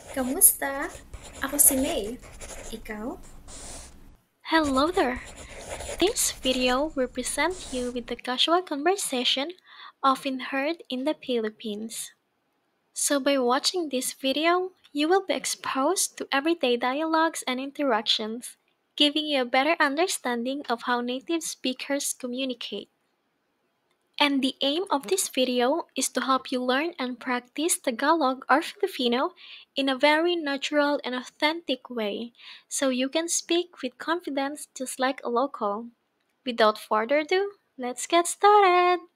Kamusta? Ako si May. Ikaw? Hello there! This video will present you with the casual conversation often heard in the Philippines. So, by watching this video, you will be exposed to everyday dialogues and interactions, giving you a better understanding of how native speakers communicate. And the aim of this video is to help you learn and practice Tagalog or Filipino in a very natural and authentic way so you can speak with confidence just like a local. Without further ado, let's get started!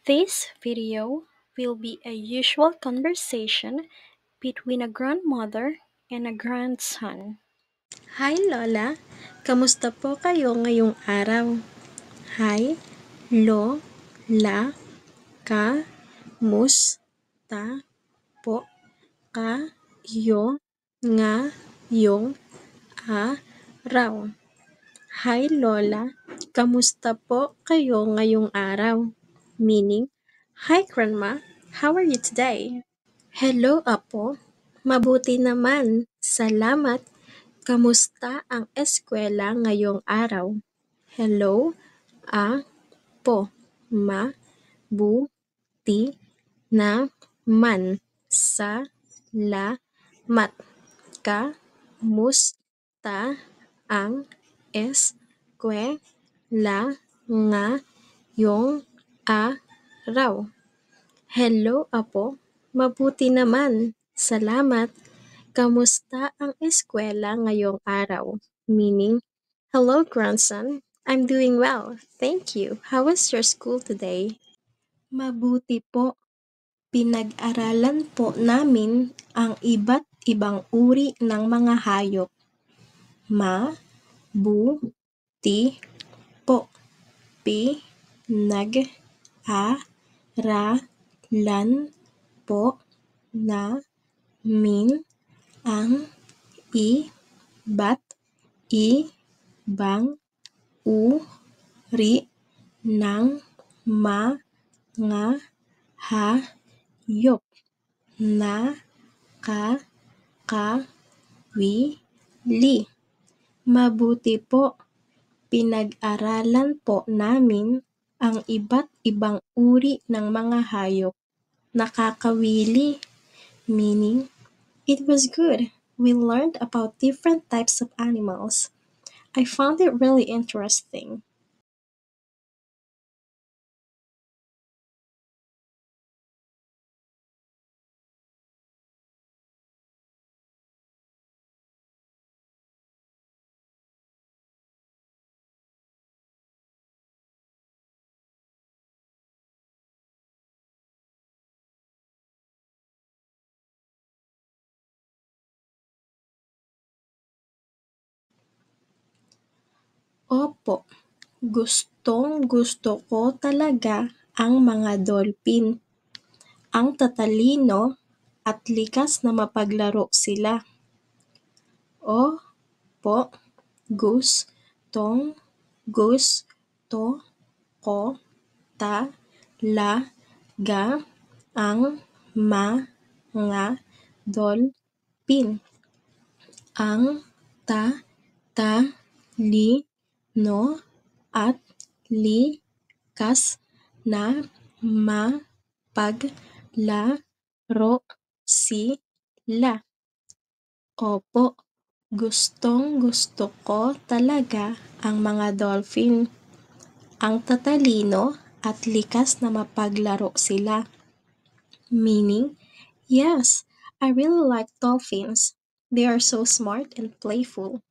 This video will be a usual conversation between a grandmother and a grandson. Hi Lola, kamusta po kayo ngayong araw? Hi, Lo, La, ka, mus, ta, po, kayo, ngayong araw. Hi Lola, kamusta po kayo ngayong araw? Meaning, hi Grandma, how are you today? Hello Apo, mabuti naman, salamat. Kamusta ang eskwela ngayong araw? Hello, po, ma, bu, ti, na, man, sa, la, mat, ka, mus, ta, ang, eskwela, nga, yung, araw. Hello, Apo. Mabuti naman. Salamat. Kamusta ang eskwela ngayong araw? Meaning, hello, grandson. I'm doing well. Thank you. How was your school today? Mabuti po. Pinag-aralan po namin ang iba't ibang uri ng mga hayop. Ma, bu, ti, po. Pinag-aralan po namin ang iba't ibang uri ng mga hayop. Nakakawili. Mabuti po. Pinag-aralan po namin ang iba't ibang uri ng mga hayop. Nakakawili, meaning, it was good. We learned about different types of animals. I found it really interesting. Opo, gustong-gusto ko talaga ang mga dolphin. Ang tatalino at likas na mapaglaro sila. Opo, gustong-gusto ko talaga ang mga dolphin. Ang tatalino at likas na mapaglaro sila. Opo, gustong-gusto ko talaga ang mga dolphin. Ang tatalino at likas na mapaglaro sila. Meaning, yes, I really like dolphins. They are so smart and playful.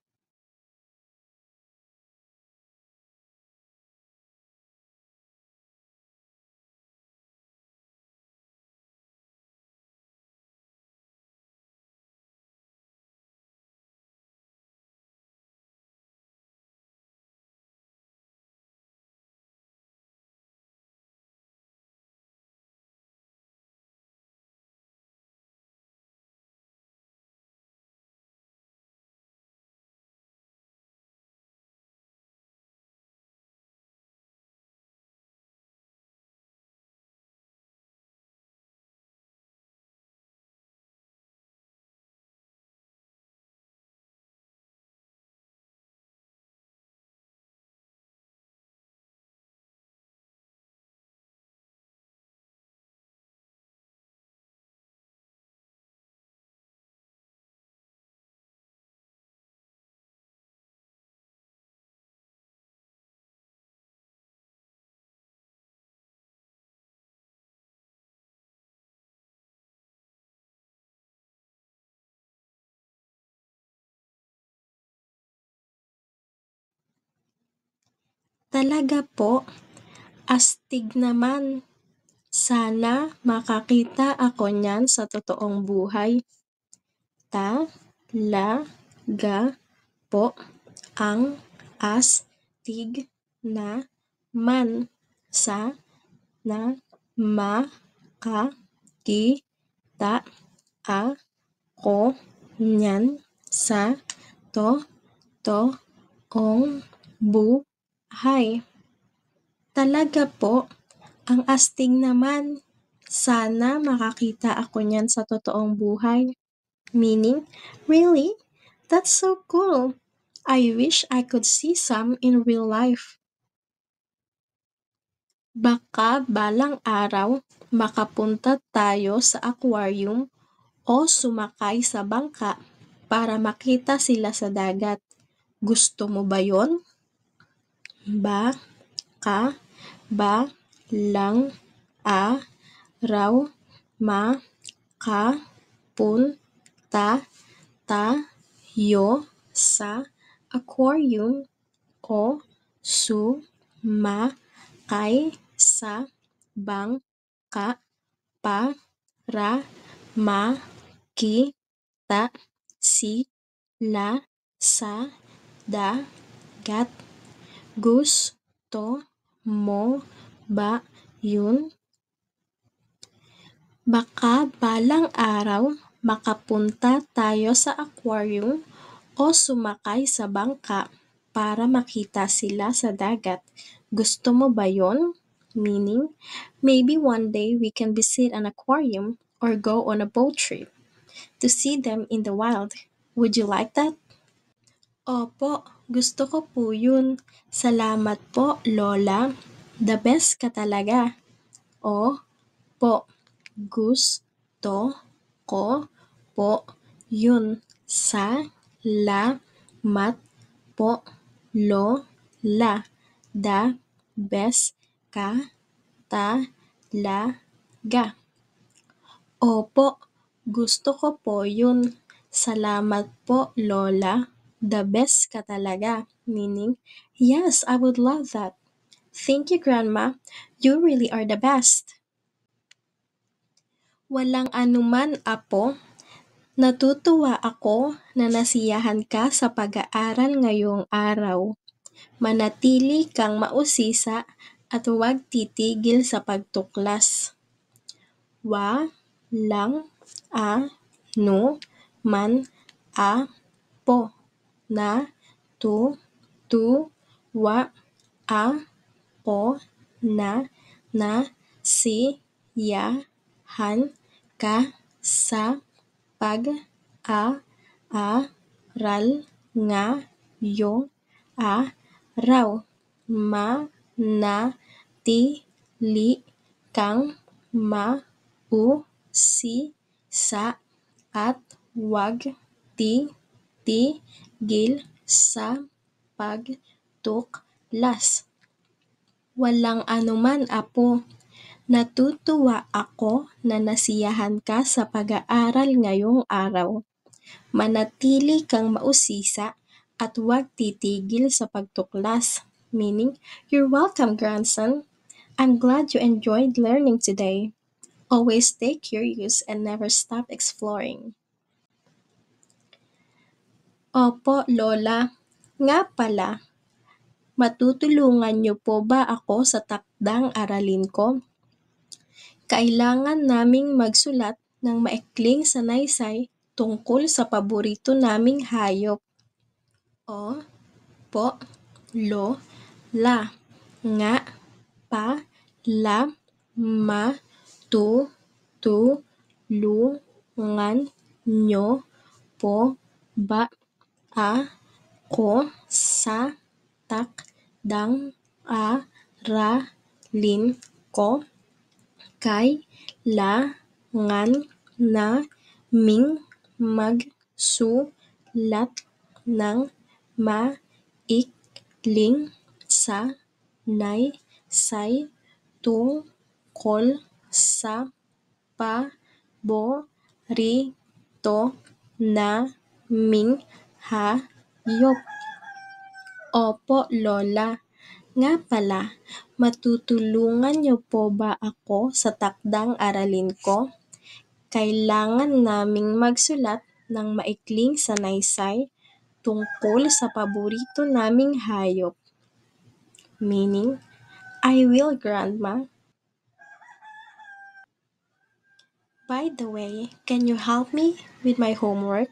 Talaga po, astig naman. Sana makakita ako niyan sa totoong buhay. Talaga po ang astig naman. Sana makakita ako niyan sa totoong buhay. Talaga po, ang astig naman. Sana makakita ako niyan sa totoong buhay. Meaning, really? That's so cool. I wish I could see some in real life. Baka balang araw makapunta tayo sa aquarium o sumakay sa bangka para makita sila sa dagat. Gusto mo ba yon? Baka balang araw makapunta tayo sa aquarium o sumakay sa bangka para makita sila sa dagat. Gusto mo ba yun? Baka balang araw makapunta tayo sa aquarium o sumakay sa bangka para makita sila sa dagat. Gusto mo ba yon? Meaning, maybe one day we can visit an aquarium or go on a boat trip to see them in the wild. Would you like that? Opo, gusto ko po yun. Salamat po, Lola. The best ka talaga. Opo, gusto ko po yun. Salamat po, Lola. The best ka talaga. Opo, gusto ko po yun. Salamat po, Lola. The best ka talaga. Meaning, yes, I would love that. Thank you, Grandma. You really are the best. Walang anuman, Apo. Natutuwa ako na nasiyahan ka sa pag-aaral ngayong araw. Manatili kang mausisa at huwag titigil sa pagtuklas. Walang anuman, Apo. Natutuwa ako na nasiyahan ka sa pag-aaral ngayong araw. Manatili kang mausisa at huwag titigil sa pagtuklas. Walang anuman, Apo. Natutuwa ako na nasiyahan ka sa pag-aaral ngayong araw. Manatili kang mausisa at huwag titigil sa pagtuklas. Meaning, you're welcome, grandson. I'm glad you enjoyed learning today. Always stay curious and never stop exploring. Opo, Lola. Nga pala, matutulungan niyo po ba ako sa takdang aralin ko? Kailangan naming magsulat ng maikling sanaysay tungkol sa paborito naming hayop. Opo, Lola. Nga pala, matutulungan niyo po ba ako sa takdang aralin ko? Kailangan naming magsulat ng maikling sanaysay tungkol sa paborito naming hayop. Opo, Lola. Nga pala, matutulungan niyo po ba ako sa takdang aralin ko? Kailangan naming magsulat ng maikling sanaysay tungkol sa paborito naming hayop. Meaning, I will, Grandma. By the way, can you help me with my homework?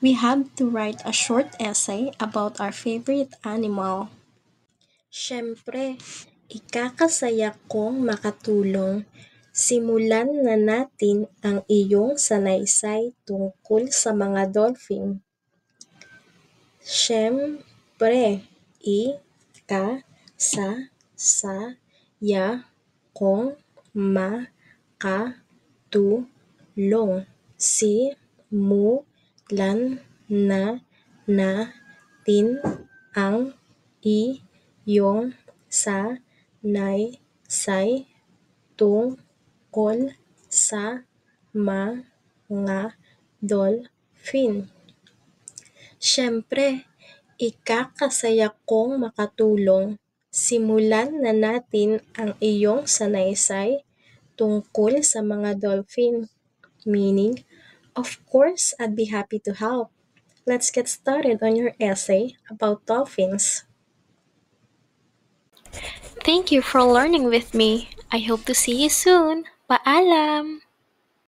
We have to write a short essay about our favorite animal. Siyempre, ikakasaya kong makatulong. Simulan na natin ang iyong sanaysay tungkol sa mga dolphin. Siyempre, ikakasaya kong makatulong. Simulan na natin ang iyong sanaysay tungkol sa mga dolphin. Siyempre, ikakasaya kong makatulong. Simulan na natin ang iyong sanaysay tungkol sa mga dolphin. Meaning, of course, I'd be happy to help. Let's get started on your essay about dolphins. Thank you for learning with me. I hope to see you soon. Paalam!